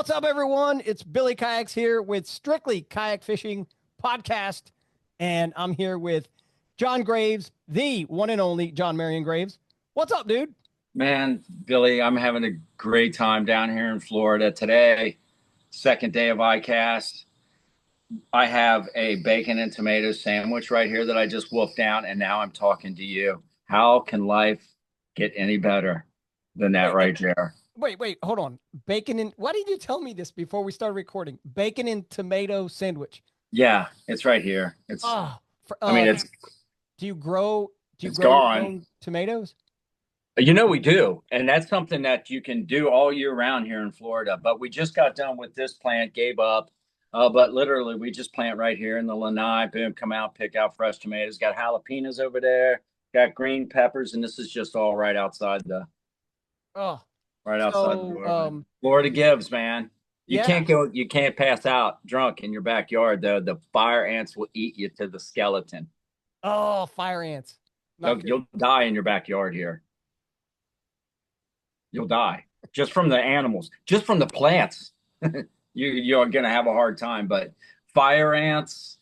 What's up, everyone? It's Billykayaks here with Strictly Kayak Fishing Podcast. And I'm here with John Graves, the one and only John Marion Graves. What's up, dude? Man, Billy, I'm having a great time down here in Florida today. Second day of icast. I have a bacon and tomato sandwich right here that I just wolfed down, and now I'm talking to you. How can life get any better than that Wait, right there? wait, hold on. Bacon and why did you tell me this before we started recording? Bacon and tomato sandwich. Yeah, it's right here. Oh, for, I mean, do you grow it's your gone. own tomatoes? We do. And that's something that you can do all year round here in Florida. But we just got done with this plant, gave up. But literally, we just plant right here in the lanai. Boom, come out, pick out fresh tomatoes. Got jalapenos over there, got green peppers, and this is just all Oh, right outside the so door. Florida gives, man. yeah. You can't pass out drunk in your backyard, though. The fire ants will eat you to the skeleton. Oh, fire ants. Not good. You'll die in your backyard here. You'll die just from the animals, just from the plants. You're gonna have a hard time. But fire ants,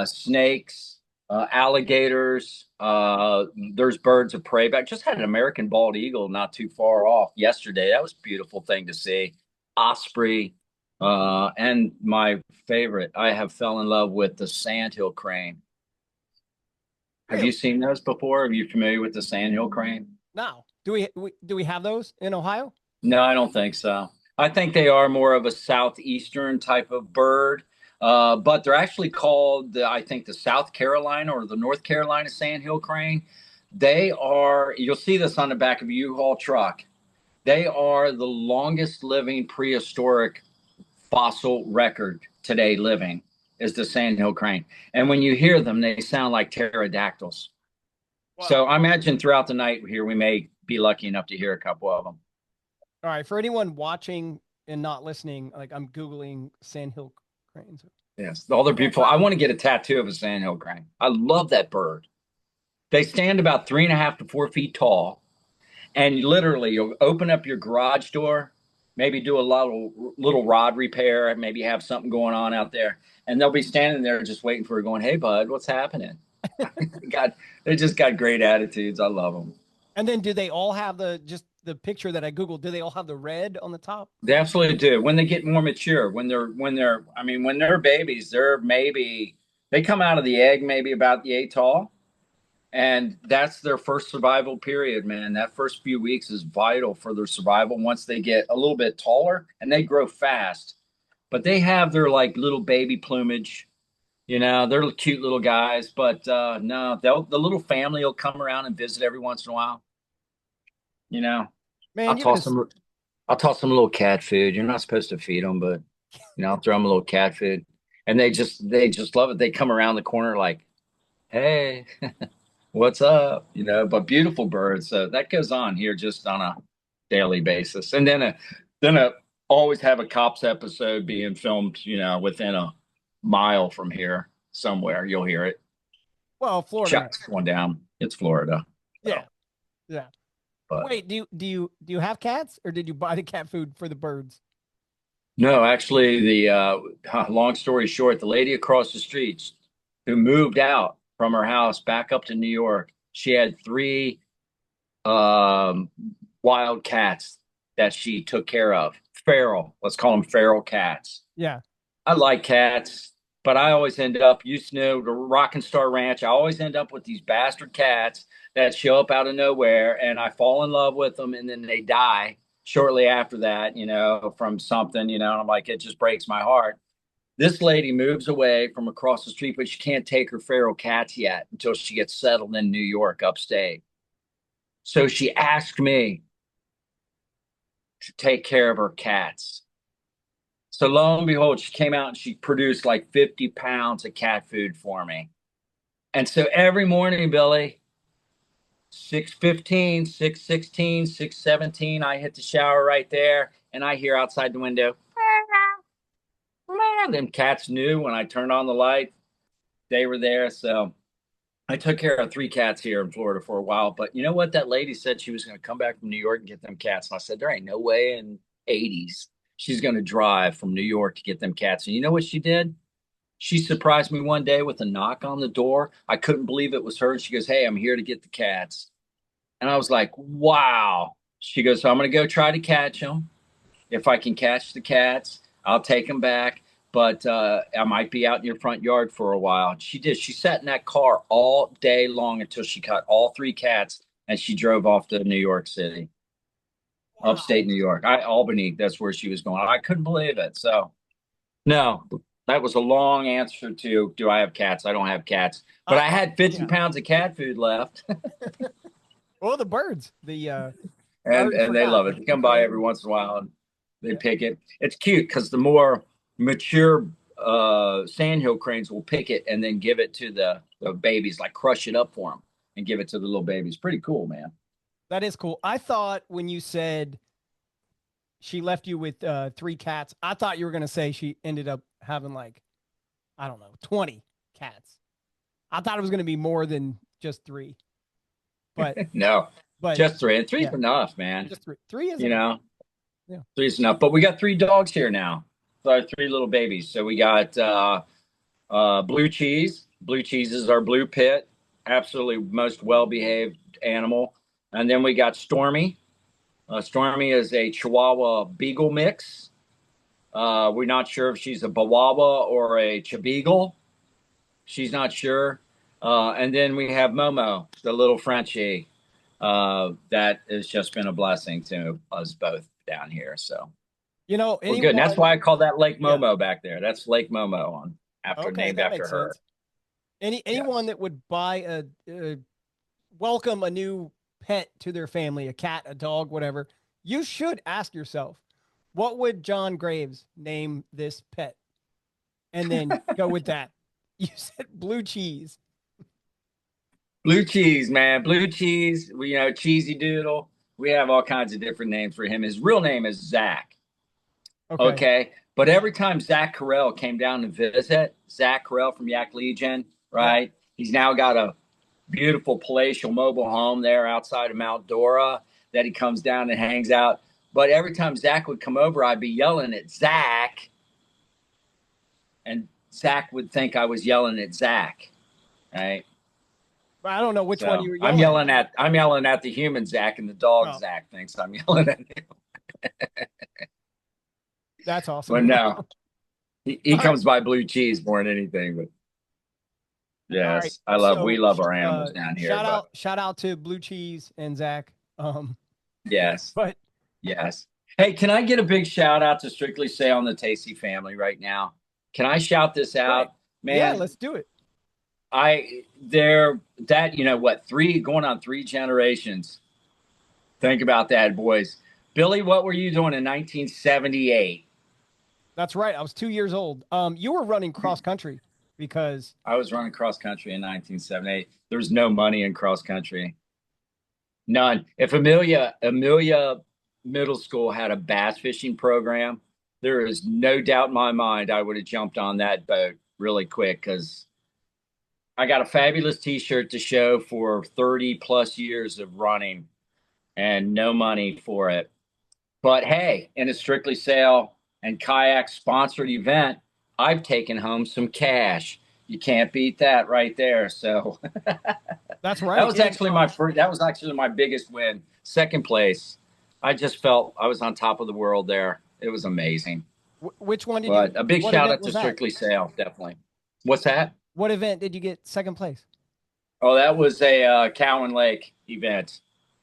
snakes, alligators. There's birds of prey. But I just had an American bald eagle not too far off yesterday. That was a beautiful thing to see. Osprey, and my favorite. I have fell in love with the sandhill crane. Have you Really? seen those before? Are you familiar with the sandhill crane? Now, do we have those in Ohio? No, I don't think so. I think they are more of a southeastern type of bird, but they're actually called, I think, the South Carolina or the North Carolina sandhill crane. They are, you'll see this on the back of a U-Haul truck. They are the longest living prehistoric fossil record today living is the sandhill crane. And when you hear them, they sound like pterodactyls. So Wow. I imagine throughout the night here, we may be lucky enough to hear a couple of them. All right. For anyone watching and not listening, like I'm Googling sandhill cranes. Yes, all they're Oh, beautiful. I wow. want to get a tattoo of a sandhill crane. I love that bird. They stand about 3.5 to 4 feet tall, and literally, you'll open up your garage door, maybe do a little rod repair, maybe have something going on out there, and they'll be standing there just waiting for you, going, "Hey, bud, what's happening?" God, they just got great attitudes. I love them. And then do they all have the picture that I Googled? Do they all have the red on the top? They absolutely do. When they get more mature, I mean, when they're babies, they come out of the egg maybe about the 8 tall, and that's their first survival period, man. That first few weeks is vital for their survival once they get a little bit taller and they grow fast. But they have their like little baby plumage, they're cute little guys. But no, the little family will come around and visit every once in a while. You know, I'll Man, you're gonna. toss them I'll toss them a little cat food. You're not supposed to feed them, but I'll throw them a little cat food, and they just love it. They come around the corner like, "Hey, what's up?" But beautiful birds. So that goes on here just on a daily basis, and then always have a cops episode being filmed, within a mile from here somewhere. You'll hear it. Well, Florida. Shots going down. It's Florida. Yeah, So, yeah. but Wait, do you have cats, or did you buy the cat food for the birds? no, actually, long story short, the lady across the street who moved out from her house back up to New York, she had three um, wild cats that she took care of. Feral, let's call them feral cats. Yeah. I like cats, but I always end up, used to know the Rock and Star Ranch, I always end up with these bastard cats that show up out of nowhere and I fall in love with them and then they die shortly after that, from something, and I'm like, it just breaks my heart. This lady moves away from across the street, but she can't take her feral cats yet until she gets settled in New York upstate. So she asked me to take care of her cats. So lo and behold, she came out and she produced like 50 pounds of cat food for me. And so every morning, Billy, 6:15, 6:16, 6:17, I hit the shower right there and I hear outside the window, man, them cats knew when I turned on the light, they were there. So I took care of three cats here in Florida for a while. But you know what? That lady said she was going to come back from New York and get them cats. And I said, there ain't no way in 80s she's going to drive from New York to get them cats. And you know what she did? She surprised me one day with a knock on the door. I couldn't believe it was her. She goes, "Hey, I'm here to get the cats." And I was like, wow. She goes, "So I'm going to go try to catch them. If I can catch the cats, I'll take them back. But I might be out in your front yard for a while." She did. She sat in that car all day long until she caught all three cats, and she drove off to New York City, upstate New York. Albany, that's where she was going. I couldn't believe it. So, no, that was a long answer to, do I have cats? I don't have cats. But I had 50 pounds of cat food left. Well, the birds, and they love it. They come by every once in a while and they pick it. It's cute because the more mature sandhill cranes will pick it and then give it to the babies, like crush it up for them and give it to the little babies. Pretty cool, man. That is cool. I thought when you said she left you with 3 cats, I thought you were going to say she ended up having like, I don't know, 20 cats. I thought it was going to be more than just 3. But no, but just 3. And 3's enough, man. Just 3. 3 is enough. Yeah. 3's enough. But we got 3 dogs here now. So our 3 little babies. So we got Blue Cheese. Blue Cheese is our blue pit. Absolutely most well-behaved animal. And then we got Stormy. Stormy is a Chihuahua Beagle mix. We're not sure if she's a Bawawa or a Chabeagle. She's not sure. And then we have Momo, the little Frenchie. That has just been a blessing to us both down here. So, we're good. And that's why I call that Lake Momo back there. That's Lake Momo named after her. Anyone that would buy welcome a new pet to their family, a cat, a dog, whatever, you should ask yourself, what would John Graves name this pet? And then go with that. You said Blue Cheese. Blue Cheese, man. Blue Cheese. Cheesy Doodle. We have all kinds of different names for him. His real name is Zach. Okay. But every time Zach Carell came down to visit, Zach Carell from Yak Legion, right? Yeah. He's now got a beautiful palatial mobile home there outside of Mount Dora that he comes down and hangs out. But every time Zach would come over, I'd be yelling at Zach. And Zach would think I was yelling at Zach, right? But I don't know which one you were yelling at. I'm yelling at the human Zach, and the dog Zach thinks I'm yelling at him. That's awesome. But no, he comes by Blue Cheese more than anything. But yes, we love our animals down here. Shout out to Blue Cheese and Zach. Yes. But yes. Hey, can I get a big shout out to Strictly Sale and the Tacey family right now? Can I shout this out, man? Yeah, let's do it. They're 3 going on 3 generations. Think about that, boys. Billy, what were you doing in 1978? That's right. I was 2 years old. You were running cross country because I was running cross country in 1978. There was no money in cross country. None. If Amelia Middle School had a bass fishing program, there is no doubt in my mind I would have jumped on that boat really quick because I got a fabulous T-shirt to show for 30 plus years of running and no money for it. But hey, in a Strictly Sale and Kayak sponsored event, I've taken home some cash. You can't beat that right there. So that's right. That was actually my biggest win. Second place. I just felt I was on top of the world there. It was amazing. Which one did you? But a big shout out to Strictly Sale, definitely. What's that? What event did you get second place? Oh, that was a Cowan Lake event.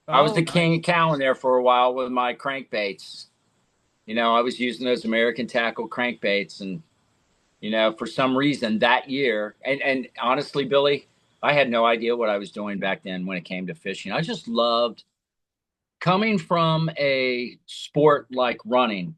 I was the king of Cowan there for a while with my crankbaits. I was using those American Tackle crankbaits, and for some reason that year, and honestly, Billy, I had no idea what I was doing back then when it came to fishing. I just loved coming from a sport like running,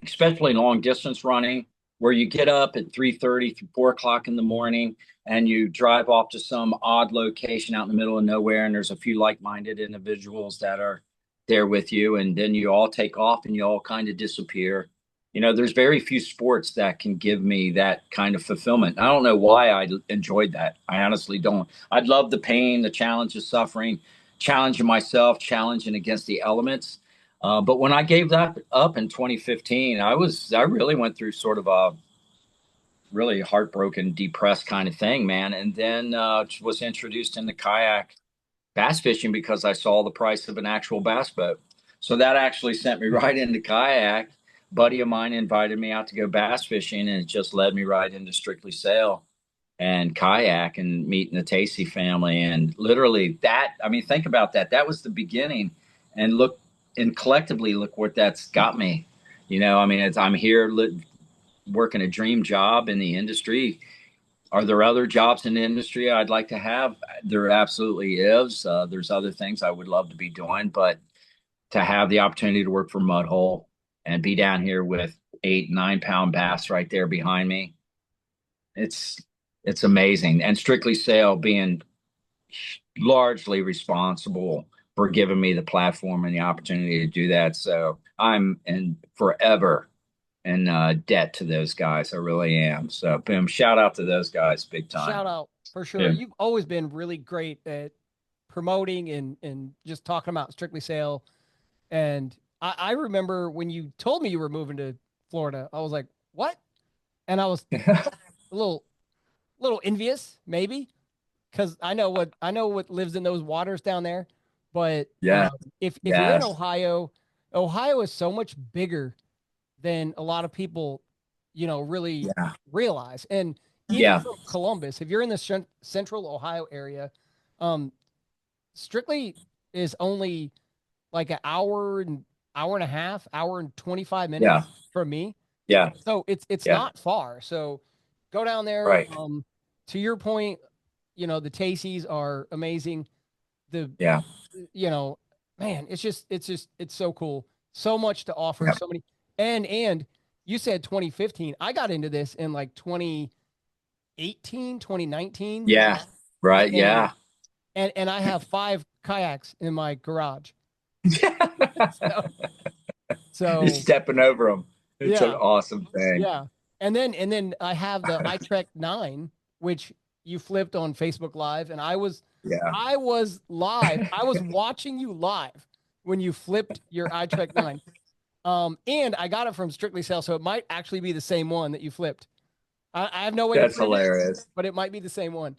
especially long distance running, where you get up at 3:30 through 4 o'clock in the morning and you drive off to some odd location out in the middle of nowhere. And there's a few like-minded individuals that are there with you. And then you all take off and you all kind of disappear. There's very few sports that can give me that kind of fulfillment. I don't know why I enjoyed that. I honestly don't. I'd love the pain, the challenge of suffering, challenging myself, challenging against the elements. But when I gave that up in 2015, I really went through sort of a really heartbroken, depressed kind of thing, man. And then was introduced into kayak bass fishing because I saw the price of an actual bass boat. So that actually sent me right into kayak. Buddy of mine invited me out to go bass fishing, and it just led me right into strictly sail and kayak and meeting the Tacey family. And literally that, I mean, think about that. That was the beginning. And look, and collectively, look what that's got me. I mean, I'm here working a dream job in the industry. Are there other jobs in the industry I'd like to have? There absolutely is. There's other things I would love to be doing, but to have the opportunity to work for Mudhole and be down here with 8, 9 pound bass right there behind me, it's it's amazing. And Strictly Sail being largely responsible for giving me the platform and the opportunity to do that. So I'm in forever in debt to those guys. I really am. So boom, shout out to those guys big time. Shout out for sure. Yeah. You've always been really great at promoting and just talking about Strictly Sail. And I remember when you told me you were moving to Florida, I was like, what? And I was a little envious, maybe, because I know what lives in those waters down there. But Yeah. if you're in Yes. Ohio, Ohio is so much bigger than a lot of people, really Yeah. realize. And even Yeah. from Columbus, if you're in the central Ohio area, um, Strictly is only like an hour and a half, hour and 25 minutes Yeah. from me. Yeah. So it's Yeah. not far. So go down there. Right. To your point, the Tasteys are amazing. The Yeah. you know, Man, it's so cool. So much to offer, Yeah. so many. And you said 2015. I got into this in like 2018, 2019, Yeah. Right. and Yeah. and I have 5 kayaks in my garage. So, You're so stepping over them. It's an yeah, awesome thing. yeah. And then I have the iTrek 9, which you flipped on Facebook Live, and Yeah. I was live. I was watching you live when you flipped your iTrek 9. And I got it from Strictly Sale, so it might actually be the same one that you flipped. I have no way to That's prove it, hilarious. but it might be the same one.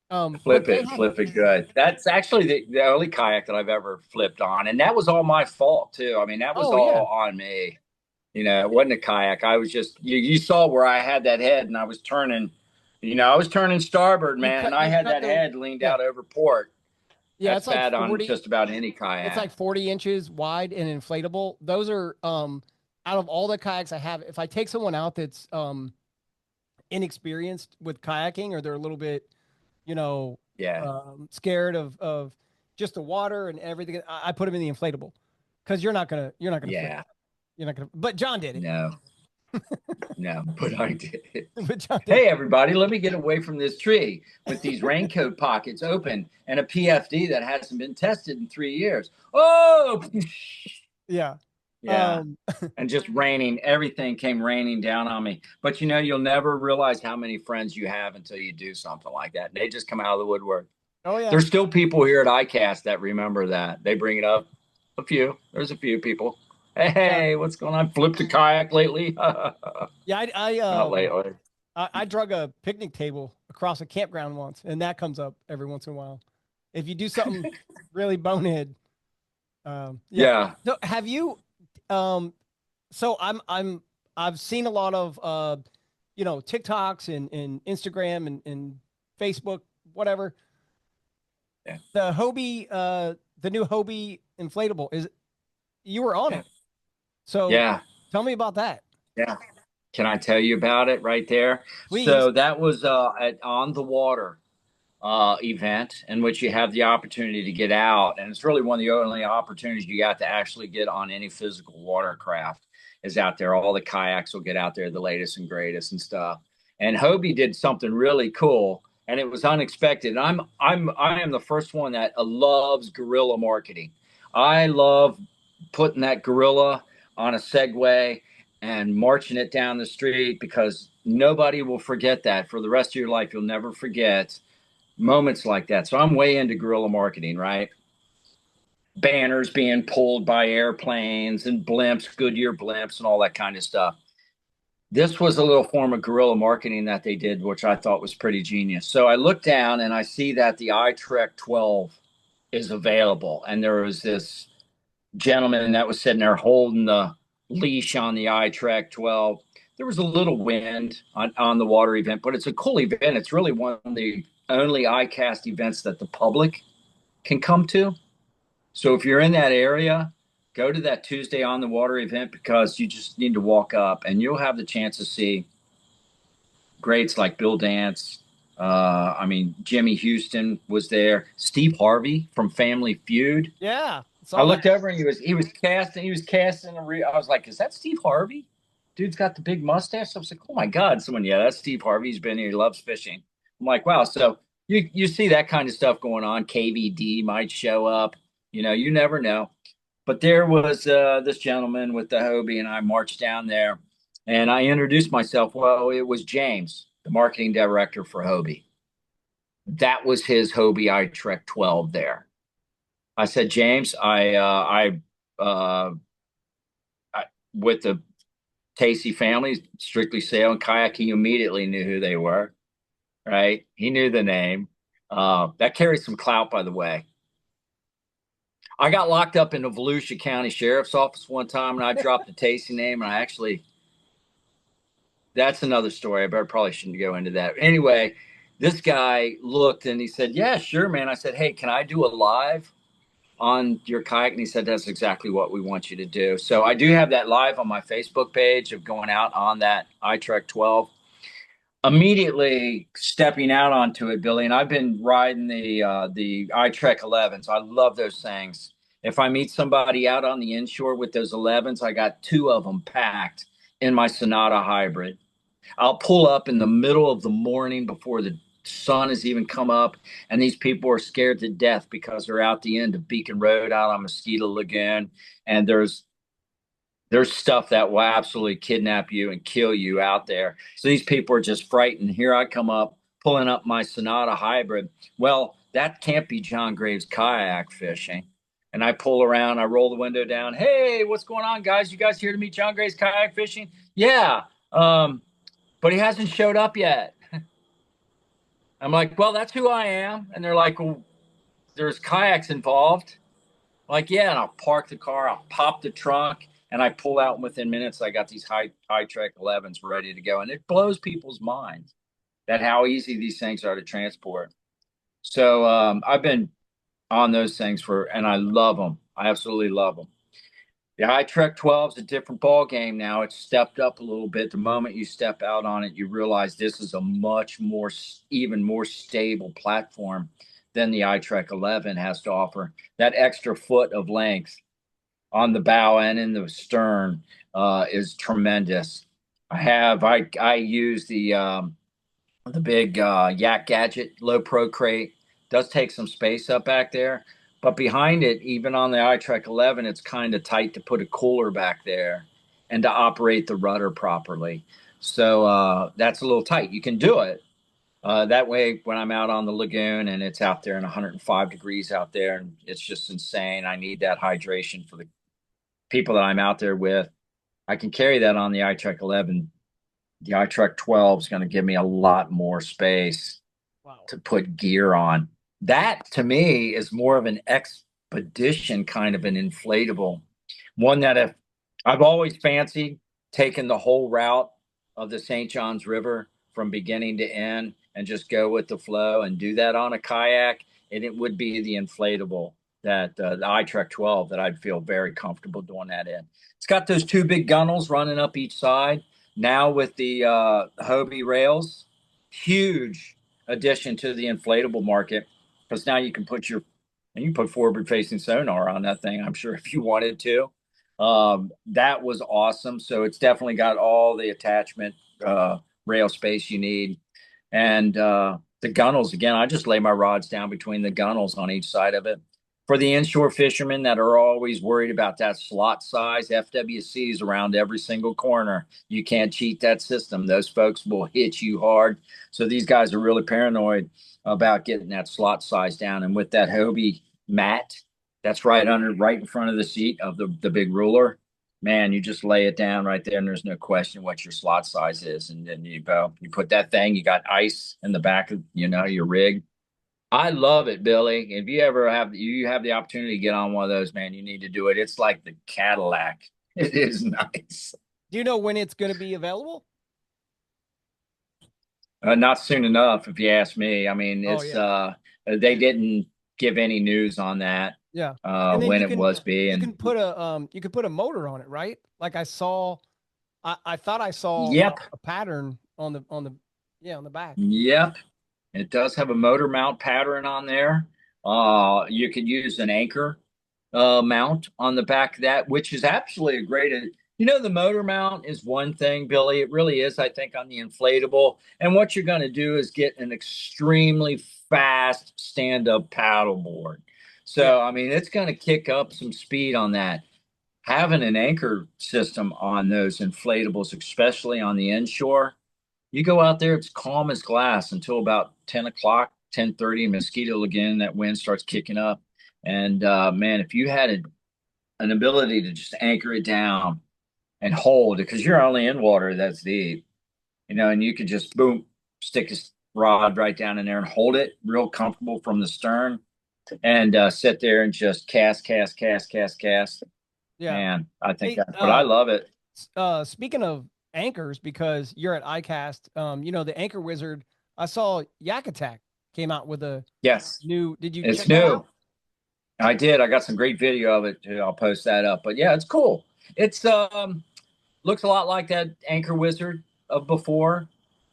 But Flip they it, have, flip it good. That's actually the only kayak that I've ever flipped on. And that was all my fault too. I mean, that was oh yeah, all on me. It wasn't a kayak. I was just you saw where I had that head and I was turning, I was turning starboard, you man. cut And I you had cut that the head leaned yeah out over port. yeah. That's It's like bad on 40. just about any It's kayak. like 40 inches wide and inflatable. Those are out of all the kayaks I have. If I take someone out that's inexperienced with kayaking, or they're a little bit, you know, Yeah. scared of just the water and everything, I put them in the inflatable because you're not gonna flip. Yeah. You're not gonna. But John did it. No, no, but I did it. But John did Hey, it. everybody, let me get away from this tree with these raincoat pockets open and a PFD that hasn't been tested in 3 years. Oh, Yeah. yeah. Um. And just raining, everything came raining down on me. But you'll never realize how many friends you have until you do something like that. They just come out of the woodwork. Oh yeah. There's still people here at icast that remember that. They bring it up. A few. There's a few people. Hey, Yeah. hey, what's going on? Flipped a kayak lately? Yeah. Not lately. I drug a picnic table across a campground once, and that comes up every once in a while. If you do something really bonehead, yeah. Yeah. So have you? Um. So I've seen a lot of TikToks and Instagram and Facebook, whatever. Yeah. The new Hobie inflatable is you were on Yeah. it. So Yeah. tell me about that, Yeah. Can I tell you about it right there? please. So that was at on the water event in which you have the opportunity to get out, and it's really one of the only opportunities you got to actually get on any physical watercraft is out there. All the kayaks will get out there, the latest and greatest and stuff. And Hobie did something really cool, and it was unexpected. And I am the first one that loves guerrilla marketing. I love putting that gorilla on a Segway and marching it down the street because nobody will forget that for the rest of your life. You'll never forget moments like that. So I'm way into guerrilla marketing, right? banners being pulled by airplanes and blimps, Goodyear blimps, and all that kind of stuff. This was a little form of guerrilla marketing that they did, which I thought was pretty genius. So I look down and I see that the iTrek 12 is available. And there was this gentleman that was sitting there holding the leash on the iTrek 12. There was a little wind on the water event, but it's a cool event. It's really one of the only icast events that the public can come to. So if you're in that area, go to that Tuesday on the water event because you just need to walk up and you'll have the chance to see greats like Bill Dance. I mean, Jimmy Houston was there. Steve Harvey from Family Feud. Yeah, I saw that. looked over and he was casting I was like, is that Steve Harvey? Dude's got the big mustache. I was like, oh my God, someone, yeah, that's Steve Harvey. He's been here, he loves fishing. I'm like, wow. So you see that kind of stuff going on. KVD might show up. You never know. But there was this gentleman with the Hobie, and I marched down there and I introduced myself. Well, it was James, the marketing director for Hobie. That was his Hobie iTrek 12 there. I said, James, uh, I with the Tacey family, strictly sail and kayak. He immediately knew who they were, right? He knew the name. That carries some clout, by the way. I got locked up in the Volusia County Sheriff's Office one time, and I dropped the Tacey name, and that's another story. I probably shouldn't go into that. Anyway, this guy looked and he said, yeah, sure, man. I said, hey, can I do a live on your kayak? And he said, that's exactly what we want you to do. So I do have that live on my Facebook page of going out on that iTrek 12. Immediately stepping out onto it, Billy, and I've been riding the iTrek 11s. I love those things. If I meet somebody out on the inshore with those 11s, I got two of them packed in my Sonata hybrid. I'll pull up in the middle of the morning before the sun has even come up, and these people are scared to death because they're out the end of Beacon Road out on Mosquito Lagoon, and there's stuff that will absolutely kidnap you and kill you out there. So these people are just frightened. Here I come up, pulling up my Sonata hybrid. Well, that can't be John Graves kayak fishing. And I pull around, I roll the window down. Hey, what's going on, guys? You guys here to meet John Graves kayak fishing? Yeah. But he hasn't showed up yet. I'm like, well, that's who I am. And they're like, well, there's kayaks involved. I'm like, yeah. And I'll park the car, I'll pop the trunk, and I pull out. And within minutes, I got these iTrek 11s ready to go. And it blows people's minds that how easy these things are to transport. So I've been on those things and I love them. I absolutely love them. The iTrek 12 is a different ball game now. It's stepped up a little bit. The moment you step out on it, you realize this is a much more, even more stable platform than the iTrek 11 has to offer. That extra foot of length on the bow and in the stern is tremendous. I use the big Yak Gadget low pro crate. Does take some space up back there, but behind it, even on the iTrek 11, it's kind of tight to put a cooler back there and to operate the rudder properly. So that's a little tight. You can do it. That way, when I'm out on the lagoon and it's out there in 105 degrees out there, and it's just insane. I need that hydration for the people that I'm out there with. I can carry that on the iTrek 11. The iTrek 12 is going to give me a lot more space Wow. to put gear on. That to me is more of an expedition kind of an inflatable one that if I've always fancied taking the whole route of the St. Johns River from beginning to end and just go with the flow and do that on a kayak. And it would be the inflatable that the iTrek 12 that I'd feel very comfortable doing that in. It's got those two big gunnels running up each side. Now with the Hobie rails, huge addition to the inflatable market because now you can put forward facing sonar on that thing. I'm sure if you wanted to, that was awesome. So it's definitely got all the attachment rail space you need, and the gunnels again. I just lay my rods down between the gunnels on each side of it. For the inshore fishermen that are always worried about that slot size, FWC's around every single corner. You can't cheat that system. Those folks will hit you hard. So these guys are really paranoid about getting that slot size down. And with that Hobie mat That's right in front of the seat of the big ruler. Man, you just lay it down right there, and there's no question what your slot size is. And then you put that thing. You got ice in the back of your rig. I love it, Billy. If you have the opportunity to get on one of those, man, you need to do it. It's like the Cadillac. It is nice. Do you know when it's going to be available? Not soon enough, if you ask me. I mean, Oh it's yeah, they didn't give any news on that yeah. And then when it was being. you can put a motor on it, right? Like I thought I saw Yep, a pattern on the yeah, on the back. yep. It does have a motor mount pattern on there. You could use an anchor mount on the back of that, which is absolutely a great. The motor mount is one thing, Billy. It really is, I think, on the inflatable. And what you're going to do is get an extremely fast stand-up paddleboard. Yeah. So, I mean, it's going to kick up some speed on that. Having an anchor system on those inflatables, especially on the inshore, you go out there, it's calm as glass until about 10 o'clock, 10:30, mosquito again, that wind starts kicking up. And man, if you had an ability to just anchor it down and hold it, because you're only in water that's deep, and you could just boom, stick a rod right down in there and hold it real comfortable from the stern and sit there and just cast, cast, cast, cast, cast. Yeah. Man, I think Hey, but I love it. speaking of anchors, because you're at icast, the anchor wizard, I saw Yak Attack came out with a Yes, new. Did you it's check that new. out? I did. I got some great video of it too. I'll post that up. But yeah, it's cool. It's looks a lot like that Anchor Wizard of before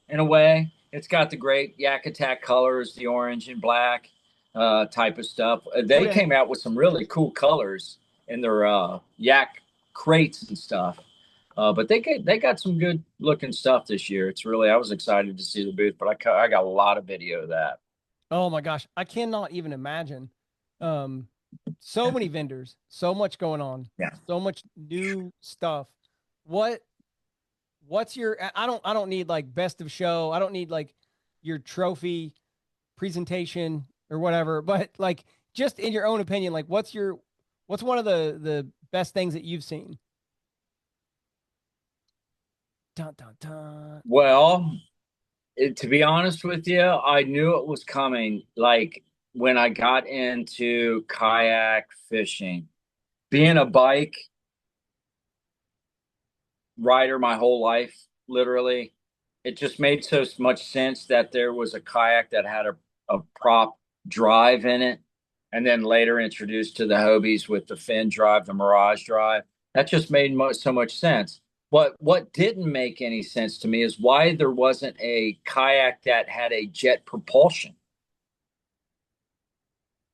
in a way. It's got the great Yak Attack colors, the orange and black type of stuff. They Okay. came out with some really cool colors in their Yak crates and stuff. But they got some good looking stuff this year. It's really I was excited to see the booth, but I got a lot of video of that. Oh my gosh, I cannot even imagine. Um, so many vendors, so much going on, Yeah. so much new stuff. What what's your I don't need like best of show. I don't need like your trophy presentation or whatever, but like just in your own opinion, like what's one of the best things that you've seen? Dun, dun, dun. Well, to be honest with you, I knew it was coming. Like when I got into kayak fishing, being a bike rider my whole life, literally, it just made so much sense that there was a kayak that had a prop drive in it, and then later introduced to the Hobies with the fin drive, the Mirage drive. That just made so much sense. But what didn't make any sense to me is why there wasn't a kayak that had a jet propulsion.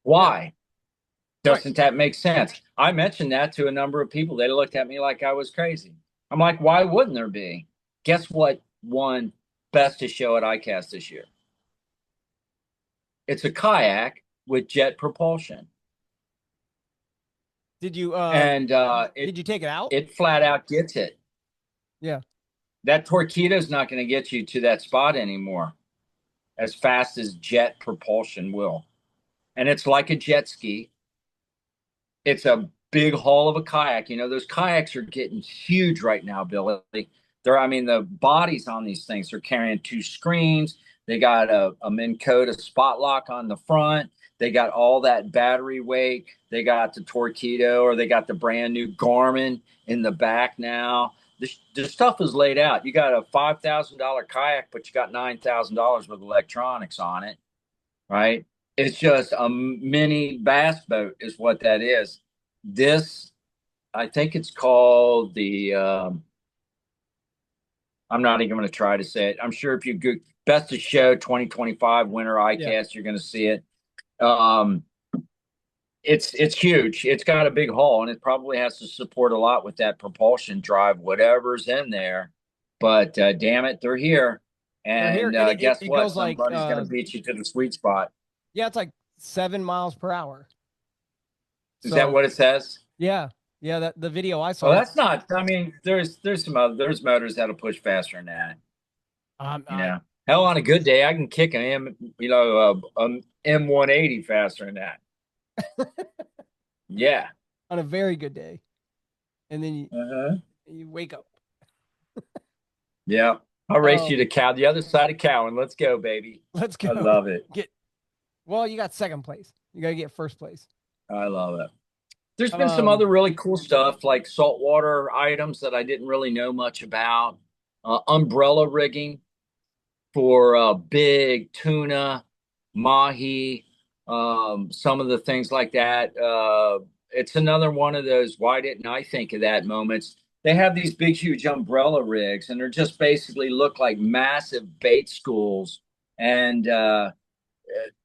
Yeah, Why? right. Doesn't that make sense? I mentioned that to a number of people. They looked at me like I was crazy. I'm like, why wouldn't there be? Guess what won Best of Show at ICAST this year? It's a kayak with jet propulsion. Did you And did you take it out? it flat out gets it. Yeah. That torpedo's not going to get you to that spot anymore as fast as jet propulsion will. And it's like a jet ski. It's a big hull of a kayak. Those kayaks are getting huge right now, Billy. I mean, the bodies on these things are carrying two screens. They got a Minn Kota spot lock on the front. They got all that battery weight. They got the Torpedo, or they got the brand new Garmin in the back now. The stuff is laid out. You got a $5,000 kayak, but you got $9,000 with electronics on it, right? It's just a mini bass boat, is what that is. This, I think it's called the. I'm not even going to try to say it. I'm sure if you go Best of Show 2025 Winter Yeah. ICAST, you're going to see it. Um, it's huge. It's got a big hull, and it probably has to support a lot with that propulsion drive, whatever's in there. But damn it, they're here. They're here And and guess it what? goes like Somebody's going to beat you to the sweet spot. yeah, it's like 7 miles per hour. Is that So what it says? yeah, yeah, that the video I Well, saw. that's not. I mean, there's motors that'll push faster than that. I Hell, on a good day, I can kick M180 faster than that. Yeah. on a very good day, and then Uh-huh. you wake up. Yeah. I'll race you to Um, Cow, the other side of Cowan. Let's go, baby. let's I go. love it. Get well. You got second place. You got to get first place. I love it. There's been some Um, other really cool stuff like saltwater items that I didn't really know much about. Umbrella rigging for big tuna, mahi, some of the things like that. It's another one of those why didn't I think of that moments. They have these big, huge umbrella rigs, and they're just basically look like massive bait schools. And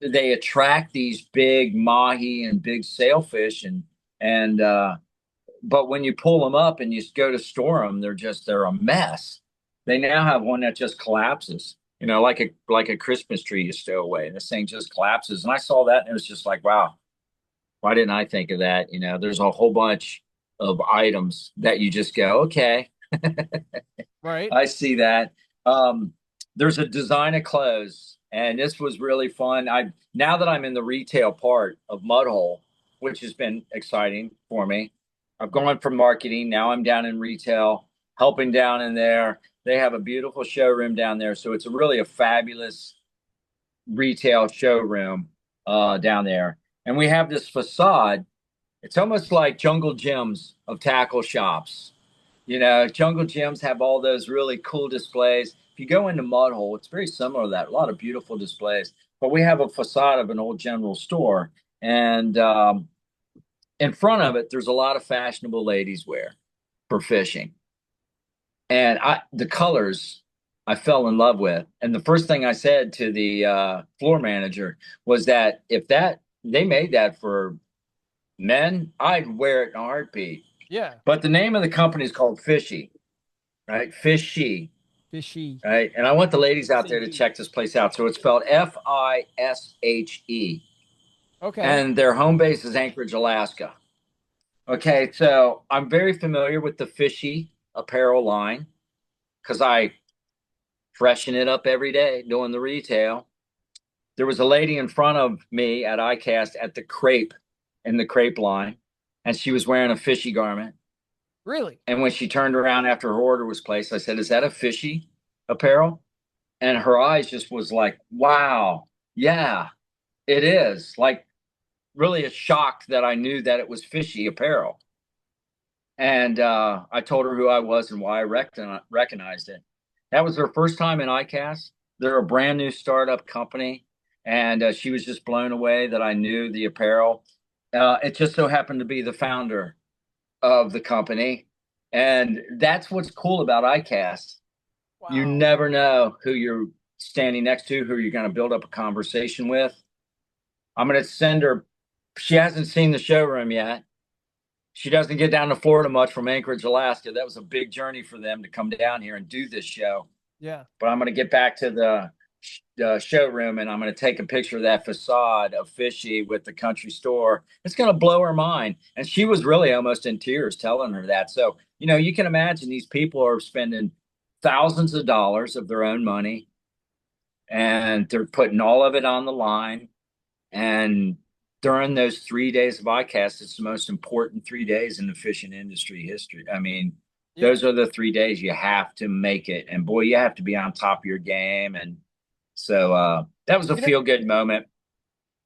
they attract these big mahi and big sailfish, and but when you pull them up and you go to store them, they're a mess. They now have one that just collapses, like a Christmas tree you stow away. And this thing just collapses. And I saw that and it was just like, wow, why didn't I think of that? There's a whole bunch of items that you just go, okay, right. I see that. Um, there's a design of clothes, and this was really fun. I Now that I'm in the retail part of Mudhole, which has been exciting for me. I've gone from marketing. Now I'm down in retail, helping down in there. They have a beautiful showroom down there, so it's really a fabulous retail showroom down there. And we have this facade. It's almost like jungle gyms of tackle shops. Jungle gyms have all those really cool displays. If you go into Mudhole, it's very similar to that. A lot of beautiful displays. But we have a facade of an old general store, and in front of it, there's a lot of fashionable ladies wear for fishing. And the colors I fell in love with. And the first thing I said to the floor manager was that if that they made that for men, I'd wear it in a heartbeat. Yeah. But the name of the company is called Fishy, right? Fishy, Fishy. right? And I want the ladies out there to SHE. check this place out. So it's spelled Fishe. Okay. And their home base is Anchorage, Alaska. Okay, so I'm very familiar with the Fishy apparel line because I freshen it up every day doing the retail. There was a lady in front of me at icast at the crepe in the crepe line, and she was wearing a fishy garment. Really? And when she turned around after her order was placed, I said, "Is that a fishy apparel?" And her eyes just was like, "Wow, yeah, it is." Like really a shock that I knew that it was fishy apparel. And I told her who I was and why I recognized it. That was her first time in ICAST. They're a brand new startup company, and she was just blown away that I knew the apparel. It just so happened to be the founder of the company, and that's what's cool about ICAST. You Wow. never know who you're standing next to, who you're going to build up a conversation with. I'm going to send her. She hasn't seen the showroom yet. She doesn't get down to Florida much from Anchorage, Alaska. That was a big journey for them to come down here and do this show. Yeah. But I'm going to get back to the showroom and I'm going to take a picture of that facade of Fishy with the country store. It's going to blow her mind. And she was really almost in tears telling her that. So, you can imagine these people are spending thousands of dollars of their own money and they're putting all of it on the line. And during those 3 days of ICAST, it's the most important 3 days in the fishing industry history. I mean, Yeah. those are the 3 days you have to make it. And boy, you have to be on top of your game. And so that was a You know, feel good moment.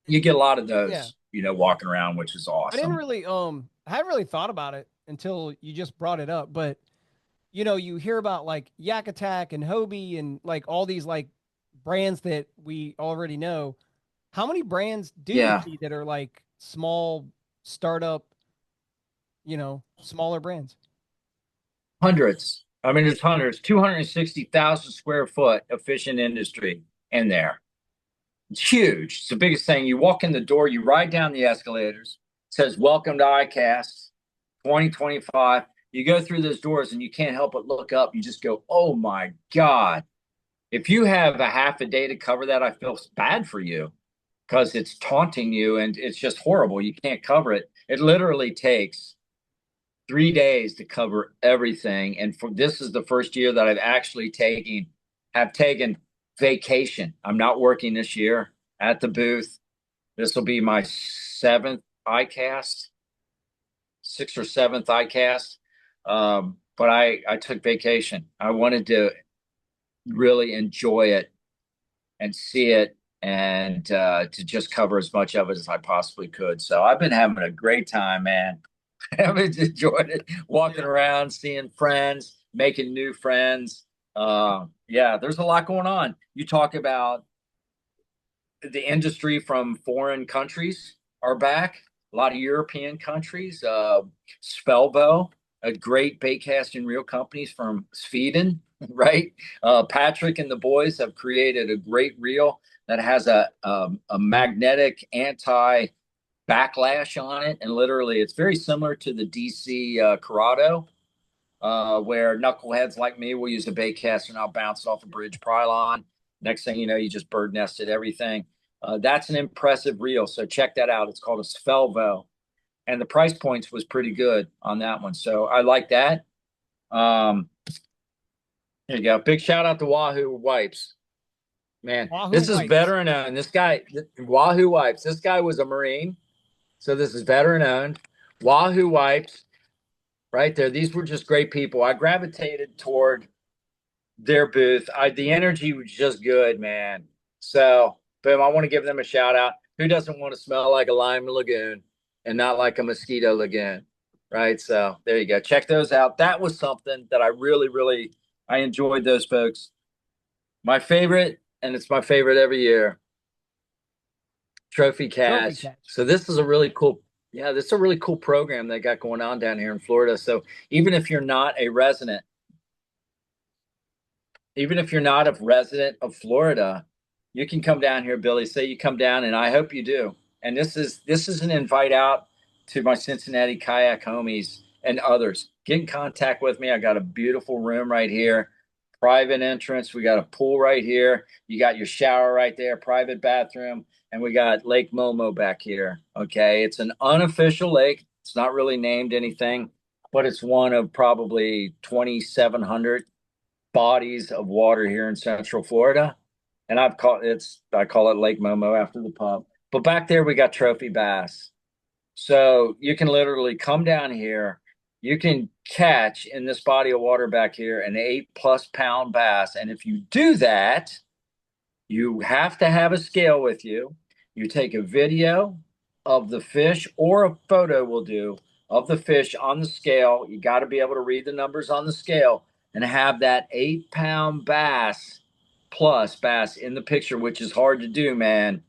You get a lot of yeah. those, walking around, which is I didn't awesome. really I hadn't really thought about it until you just brought it up, but you hear about like Yak Attack and Hobie and like all these like brands that we already know. How many brands do you Yeah, see that are like small startup, smaller brands? hundreds. I mean, there's hundreds, 260,000 square foot of fishing industry in there. It's huge. It's the biggest thing. You walk in the door, you ride down the escalators. It says, "Welcome to ICAST 2025." You go through those doors and you can't help but look up. You just go, "Oh my God." If you have a half a day to cover that, I feel bad for you because it's taunting you and it's just horrible. You can't cover it. It literally takes 3 days to cover everything. And this is the first year that I've actually taken vacation. I'm not working this year at the booth. This will be my seventh ICAST. sixth or seventh icast. But I took vacation. I wanted to really enjoy it and see it and to just cover as much of it as I possibly could. So I've been having a great time, man. I've enjoyed it, walking around, seeing friends, making new friends. Yeah, there's a lot going on. You talk about the industry from foreign countries are back. A lot of European countries. Spellbow, a great bait casting reel companies from Sweden, right? Patrick and the boys have created a great reel that has a magnetic anti backlash on it, and literally, it's very similar to the DC Corrado, where knuckleheads like me will use a bait caster and I'll bounce it off a bridge pylon. Next thing you know, you just bird nested everything. That's an impressive reel. So check that out. It's called a Svelvo. And the price points was pretty good on that one. So I like that. Um, there you go. Big shout out to Wahoo Wipes. Man, Wahoo this is Wipes. veteran owned. This guy, Wahoo Wipes, this guy was a Marine. So this is veteran owned. Wahoo Wipes, right there. These were just great people. I gravitated toward their booth. The energy was just good, man. So, boom, I want to give them a shout out. Who doesn't want to smell like a lime lagoon and not like a mosquito lagoon, right? So there you go. Check those out. That was something that I really, really I enjoyed those folks. My favorite, and it's my favorite every year, Trophy Trophy Catch. catch. So this is a really cool, yeah, this is a really cool program they got going on down here in Florida. So even if you're not a resident, even if you're not a resident of Florida, you can come down here, Billy. Say you come down, and I hope you do. And this is an invite out to my Cincinnati kayak homies and others. Get in contact with me. I got a beautiful room right here, private entrance. We got a pool right here. You got your shower right there, private bathroom, and we got Lake Momo back here. Okay, it's an unofficial lake. It's not really named anything, but it's one of probably 2,700 bodies of water here in Central Florida. And I call it Lake Momo after the pub. But back there we got trophy bass. So you can literally come down here. You can catch in this body of water back here an 8+ pound bass. And if you do that, you have to have a scale with you. You take a video of the fish or a photo will do of the fish on the scale. You got to be able to read the numbers on the scale and have that 8 pound bass plus bass in the picture, which is hard to do, man.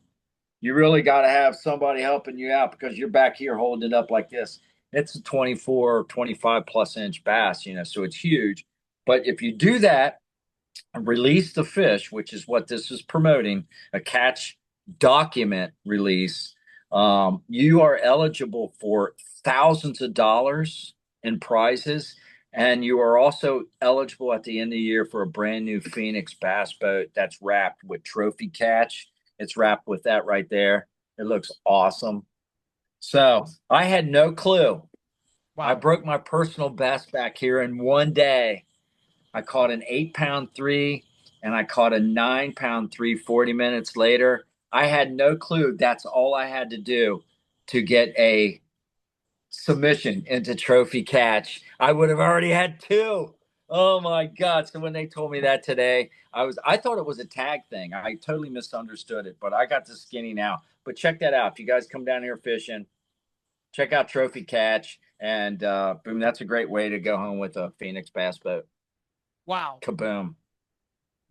You really got to have somebody helping you out because you're back here holding it up like this. It's a 24, 25+ inch bass, so it's huge. But if you do that, release the fish, which is what this is promoting, a catch document release, you are eligible for thousands of dollars in prizes. And you are also eligible at the end of the year for a brand new Phoenix bass boat that's wrapped with trophy catch. It's wrapped with that right there. It looks awesome. So I had no clue. I Wow. broke my personal best back here in one day. I caught an 8 pound three and I caught a 9 pound three 40 minutes later. I had no clue that's all I had to do to get a submission into trophy catch. I would have already had two. Oh my God. So when they told me that today, I thought it was a tag thing. I totally misunderstood it, but I got the skinny now. But check that out. If you guys come down here fishing, check out trophy catch and boom, that's a great way to go home with a Phoenix bass boat. Wow. Kaboom.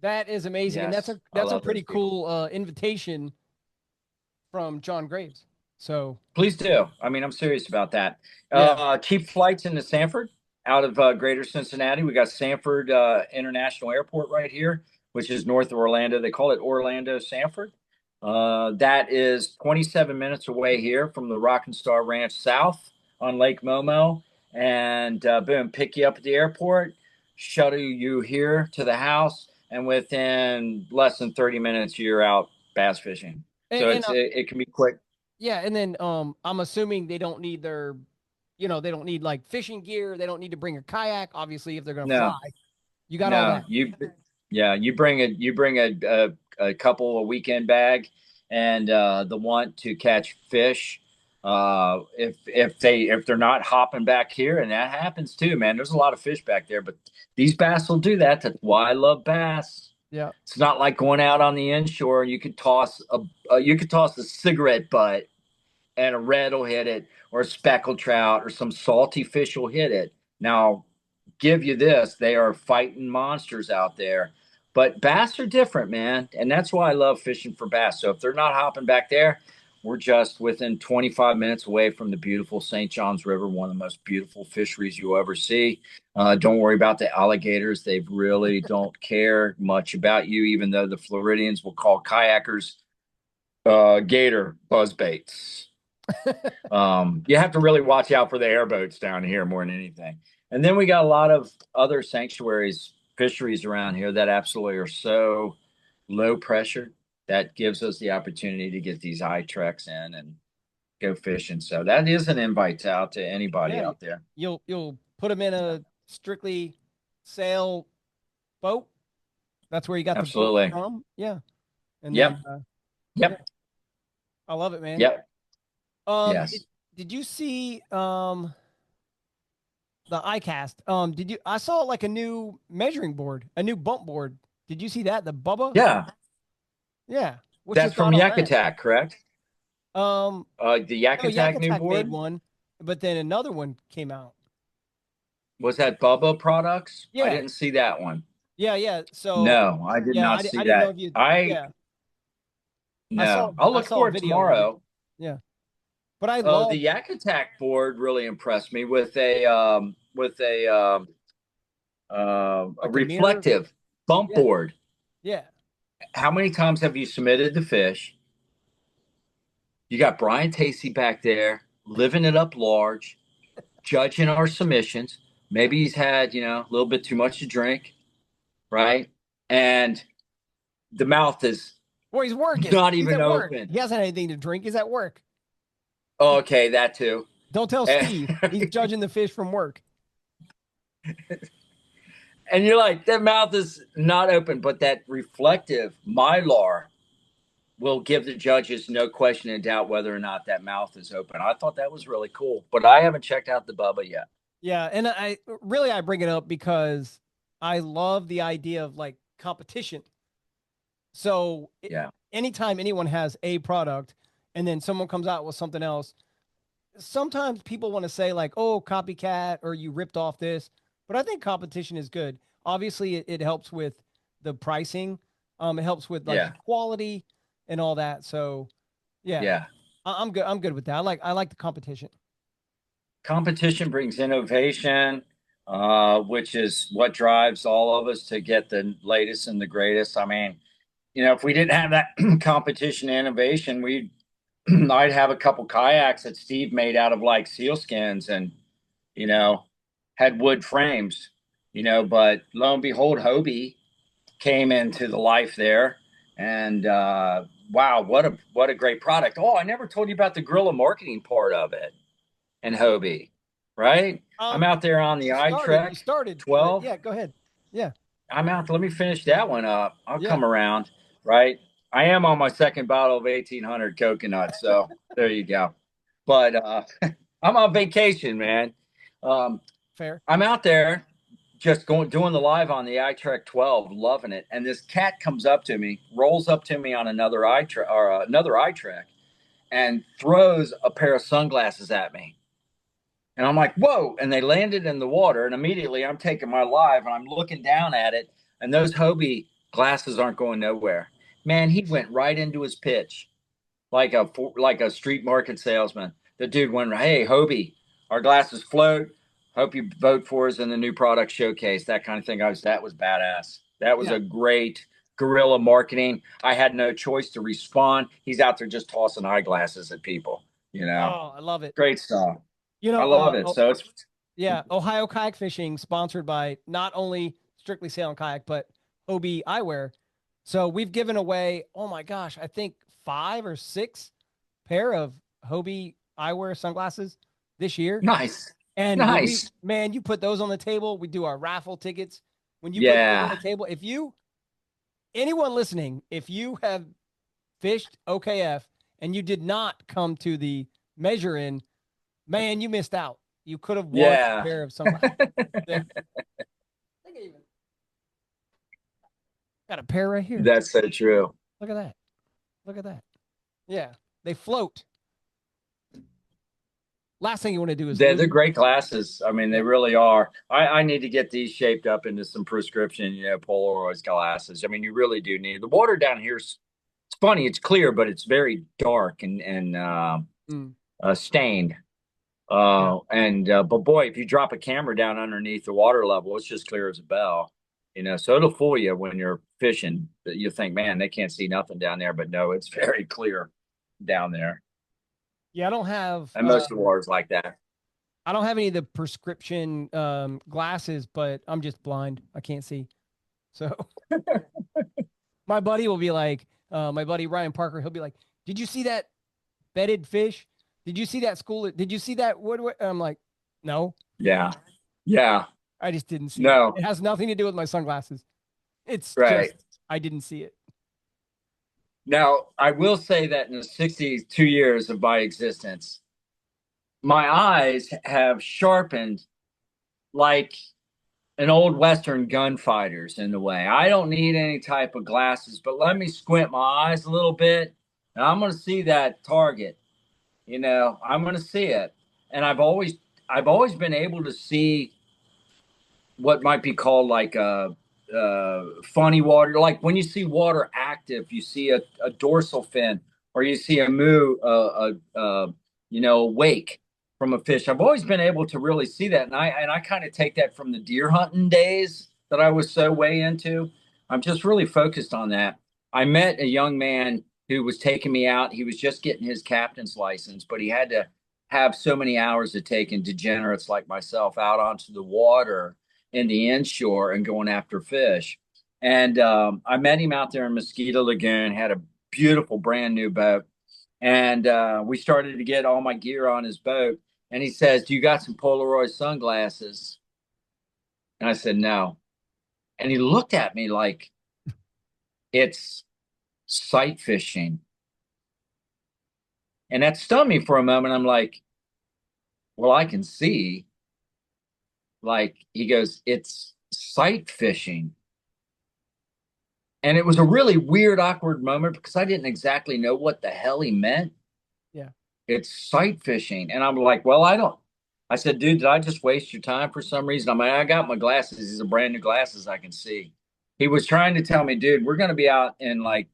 That is amazing. And that's Yes, a I that's a love those pretty people. cool invitation from John Graves. So Please do. I mean, I'm serious about that. yeah. Cheap flights into Sanford out of Greater Cincinnati. We got Sanford International Airport right here, which is north of Orlando. They call it Orlando Sanford. That is 27 minutes away here from the Rock and Star Ranch South on Lake Momo. And boom, pick you up at the airport, shuttle you here to the house, and within less than 30 minutes, you're out bass fishing. So And it can be quick. yeah, and then I'm assuming they don't need their they don't need like fishing gear, they don't need to bring a kayak obviously if they're going to No, fly. You got all no, that. yeah, you bring a couple a weekend bag and the want to catch fish. If they're not hopping back here, and that happens too, man. There's a lot of fish back there, but these bass will do that. That's why I love bass. Yeah. It's not like going out on the inshore and you could toss a cigarette butt and a red will hit it, or a speckled trout, or some salty fish will hit it. Now, give you this, they are fighting monsters out there. But bass are different, man. And that's why I love fishing for bass. So if they're not hopping back there, we're just within 25 minutes away from the beautiful St. Johns River, one of the most beautiful fisheries you'll ever see. Don't worry about the alligators. They really don't care much about you, even though the Floridians will call kayakers gator buzzbaits. You have to really watch out for the airboats down here more than anything. And then we got a lot of other sanctuaries, fisheries around here that absolutely are so low pressure that gives us the opportunity to get these eye treks in and go fishing. So that is an invite out to anybody Yeah. out there. You'll put them in a strictly sail boat. That's where you got the boat Absolutely. from. Yeah. And then, Yep. yeah, Yep. I love it, man. Yep. Did, Yes. did you see, the icast? I saw like a new measuring board, a new bump board. Did you see that? The Bubba? Yeah. Yeah. What's your That's from thought on Yak that? Attack, correct? Um, The Yak no, Yak Attack new Attack made board. one, but then another one came out. Was that Bubba Products? I Yeah. didn't see that one. Yeah. Yeah. So, No, I did yeah, not see I didn't know that. if you, I yeah, No. I'll I look saw a for it video of it. tomorrow. Yeah. But I The love, Yak Attack board really impressed me with a like the mirror. reflective bump Yeah. board. Yeah. How many times have you submitted the fish? You got Brian Tacey back there living it up large, judging our submissions. Maybe he's had, a little bit too much to drink, right? And the mouth is Well, he's working. not He's even at work. open. He hasn't had anything to drink. He's at work. Okay, that too. Don't tell And Steve. He's judging the fish from work. you're like, that mouth is not open, but that reflective mylar will give the judges no question and doubt whether or not that mouth is open. I thought that was really cool, but I haven't checked out the Bubba yet. Yeah, and I bring it up because I love the idea of like competition. So Yeah. anytime anyone has a product and then someone comes out with something else, sometimes people want to say like, "Oh, copycat," or "You ripped off this," but I think competition is good. Obviously, it helps with the pricing. It helps with like the Yeah. quality and all that. So, yeah, Yeah. I'm good. I'm good with that. I like the competition. Competition brings innovation, which is what drives all of us to get the latest and the greatest. I mean, if we didn't have that competition innovation, I'd have a couple kayaks that Steve made out of like seal skins and, you know, had wood frames, but lo and behold, Hobie came into the life there. And wow, what a great product. Oh, I never told you about the guerrilla marketing part of it and Hobie, right? I'm out there on the You iTrek started, but 12. yeah, go ahead. Yeah, I'm out. Let me finish that one up. I'll yeah. come around, right? I am on my second bottle of 1800 coconut, so there you go. But I'm on vacation, man. Um, Fair. I'm out there just doing the live on the iTrek 12, loving it. And this cat comes up to me, rolls up to me on another iTrek, and throws a pair of sunglasses at me. And I'm like, whoa. And they landed in the water. And immediately I'm taking my live and I'm looking down at it. And those Hobie glasses aren't going nowhere. Man, he went right into his pitch like a street market salesman. The dude went, hey, Hobie, our glasses float. Hope you vote for us in the new product showcase, that kind of thing. That was badass. That was Yeah. a great guerrilla marketing. I had no choice to respond. He's out there just tossing eyeglasses at people. Oh, I love it. Great stuff. You I know, love it. So it's yeah, Ohio Kayak Fishing sponsored by not only Strictly Sail and Kayak, but Hobie Eyewear. So we've given away, oh my gosh, I think 5 or 6 pair of Hobie Eyewear sunglasses this year. nice. And Nice. man, you put those on the table. We do our raffle tickets. When you put those on the Yeah. table, anyone listening, if you have fished OKF and you did not come to the measure in, man, you missed out. You could have won a Yeah, pair of sunglasses. There. I think I even got a pair right here. that's so true. Look at that. Look at that. Yeah, they float. Last thing you want to do is They're lose. great glasses. I mean, they Yeah. really are. I need to get these shaped up into some prescription, Polaroid glasses. I mean, you really do need the water down here. It's funny. It's clear, but it's very dark Mm, and stained. yeah. But boy, if you drop a camera down underneath the water level, it's just clear as a bell. So it'll fool you when you're fishing. You think, man, they can't see nothing down there, but no, it's very clear down there. Yeah, I don't have And most of the water's like that. I don't have any of the prescription glasses, but I'm just blind. I can't see. So my buddy will be like, my buddy Ryan Parker, he'll be like, "Did you see that bedded fish? Did you see that school? Did you see that wood?" I'm like, "No, Yeah. Yeah. I just didn't see it. No. It has nothing to do with my sunglasses. It's Right. just I didn't see it." Now, I will say that in the 62 years of my existence, my eyes have sharpened like an old Western gunfighter's in the way. I don't need any type of glasses, but let me squint my eyes a little bit, and I'm going to see that target. I'm going to see it, and I've always been able to see what might be called like funny water. Like when you see water active, you see a dorsal fin, or you see a wake from a fish. I've always been able to really see that, and I kind of take that from the deer hunting days that I was so way into. I'm just really focused on that. I met a young man who was taking me out. He was just getting his captain's license, but he had to have so many hours of taking degenerates like myself out onto the water in the inshore and going after fish. And I met him out there in Mosquito Lagoon, had a beautiful brand new boat. And we started to get all my gear on his boat. And he says, "Do you got some Polaroid sunglasses?" And I said, "No." And he looked at me like it's sight fishing. And that stunned me for a moment. I'm like, "Well, I can see." Like, he goes, "It's sight fishing." And it was a really weird, awkward moment because I didn't exactly know what the hell he meant. Yeah. It's sight fishing. And I'm like, well, I don't. I said, "Dude, did I just waste your time for some reason?" I mean, I got my glasses. These are brand new glasses I can see. He was trying to tell me, "Dude, we're going to be out in like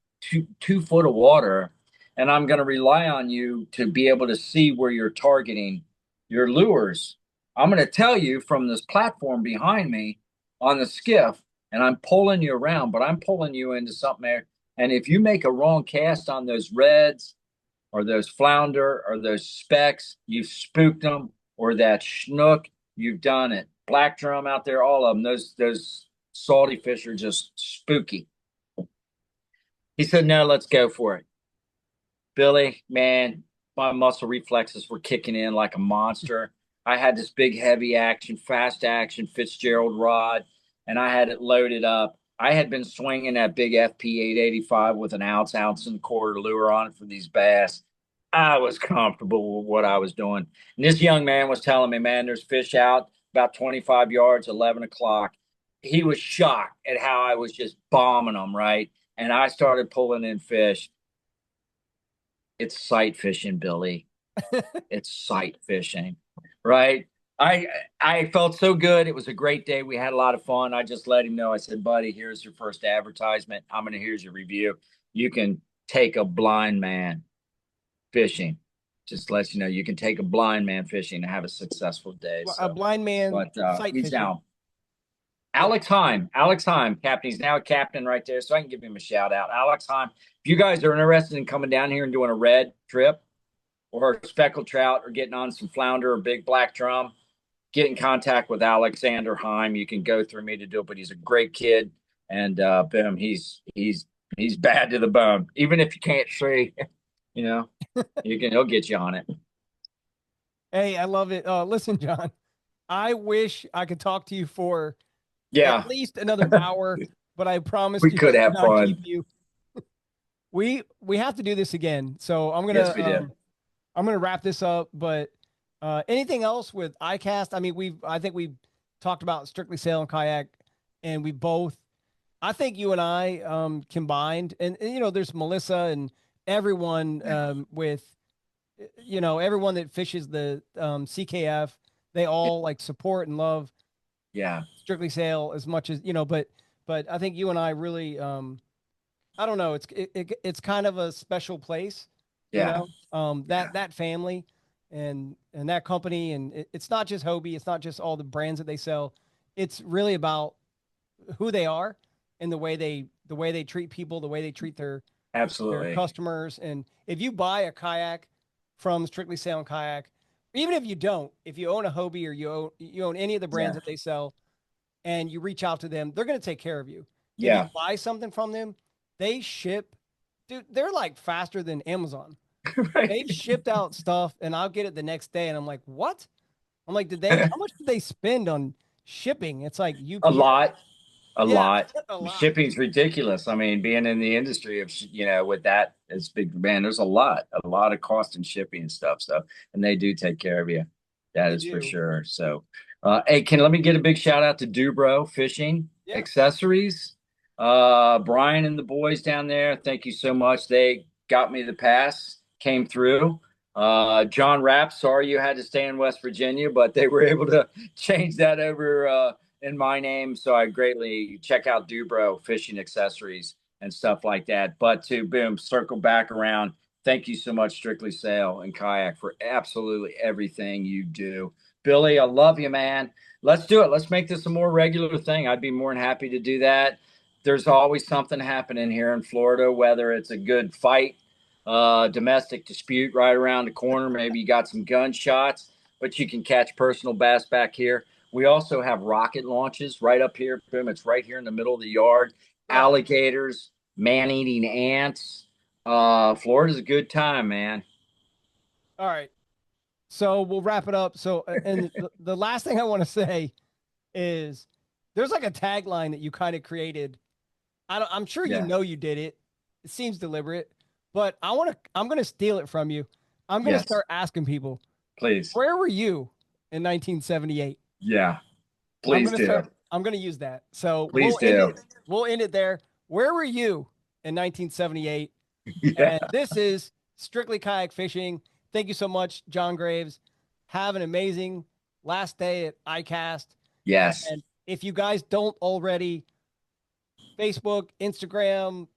2 foot of water, and I'm going to rely on you to be able to see where you're targeting your lures. I'm going to tell you from this platform behind me on the skiff, and I'm pulling you around, but I'm pulling you into something there. And if you make a wrong cast on those reds or those flounder or those specks, you've spooked them, or that schnook, you've done it. Black drum out there, all of them. Those salty fish are just spooky." He said, "No, let's go for it." Billy, man, my muscle reflexes were kicking in like a monster. I had this big, heavy action, fast action Fitzgerald rod, and I had it loaded up. I had been swinging that big FP 885 with an ounce and quarter lure on it for these bass. I was comfortable with what I was doing. And this young man was telling me, "Man, there's fish out about 25 yards, 11 o'clock." He was shocked at how I was just bombing them, right? And I started pulling in fish. It's sight fishing, Billy. It's sight fishing, right? I I felt so good. It was a great day. We had a lot of fun. I just let him know. I said, "Buddy, here's your first advertisement. Here's your review. You can take a blind man fishing. Just let you know you can take a blind man fishing and have a successful day." A So, blind man but sight he's fishing. now Alex Heim, captain. He's now a captain right there, so I can give him a shout out. Alex Heim. If you guys are interested in coming down here and doing a red trip, or speckled trout, or getting on some flounder or big black drum, get in contact with Alexander Heim. You can go through me to do it, but he's a great kid, and boom, he's bad to the bone. Even if you can't see, you know, he'll get you on it. Hey, I love it. Listen, John, I wish I could talk to you for at Yeah, least another hour, but I promised we you could I would have not keep fun. you. We have to do this again. So I'm Yes, gonna we did. I'm gonna wrap this up, but anything else with icast? I mean, I think we've talked about Strictly Sail and Kayak, and we both, I think you and I combined, and you know, there's Melissa and everyone with, you know, everyone that fishes the CKF, they all like support and love Yeah, Strictly Sail as much as, you know, but I think you and I really I don't know, it's kind of a special place, you yeah, know, that family and that company, and it's not just Hobie, it's not just all the brands that they sell. It's really about who they are and the way they treat people, the way they treat their absolutely. customers. And if you buy a kayak from Strictly Sail and Kayak, even if you don't, if you own a Hobie or you own any of the brands Yeah, that they sell, and you reach out to them, they're going to take care of you. If you yeah, buy something from them, they ship, dude, they're like faster than Amazon. right. They've shipped out stuff and I'll get it the next day. And I'm like, what? I'm like, how much did they spend on shipping? It's like A UPS. lot. A Yeah, lot. a lot. Shipping's ridiculous. I mean, being in the industry of, with that as big, man, there's a lot of cost in shipping and stuff. So, and they do take care of you. That They is for do. sure. So, hey, let me get a big shout out to Dubro Fishing Yeah. Accessories. Brian and the boys down there, thank you so much. They got me the pass, came through. John Rapp, sorry you had to stay in West Virginia, but they were able to change that over in my name. So I greatly check out Dubro Fishing Accessories and stuff like that. But to boom, circle back around. Thank you so much, Strictly Sail and Kayak, for absolutely everything you do. Billy, I love you, man. Let's do it. Let's make this a more regular thing. I'd be more than happy to do that. There's always something happening here in Florida, whether it's a good fight, domestic dispute right around the corner. Maybe you got some gunshots, but you can catch personal bass back here. We also have rocket launches right up here. Boom, it's right here in the middle of the yard. Yeah. Alligators, man-eating ants. Florida's a good time, man. All right. So we'll wrap it up. So, and the last thing I want to say is there's like a tagline that you kind of created. I'm sure you Yeah. know you did it. It seems deliberate, but I'm going to steal it from you. I'm going to Yes. start asking people, Please. where were you in 1978? Yeah. Please do. I'm going to use that. So Please do. we'll end it there. Where were you in 1978? Yeah. And this is Strictly Kayak Fishing. Thank you so much, John Graves. Have an amazing last day at icast. Yes. And if you guys don't already, Facebook, Instagram,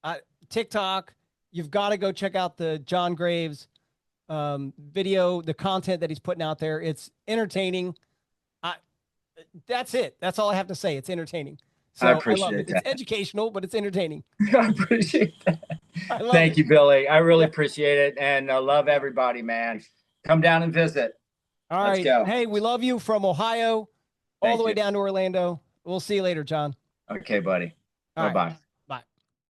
uh, TikTok, you've got to go check out the John Graves video, the content that he's putting out there. It's entertaining. I, that's it. That's all I have to say. It's entertaining. I So I love it. appreciate It's that. educational, but it's entertaining. I appreciate that. I love Thank it. you, Billy. I really Yeah. appreciate it. And I love everybody, man. Come down and visit. All Let's right. go. Hey, we love you from Ohio all the Thank way you. down to Orlando. We'll see you later, John. Okay, buddy. All Bye right. bye.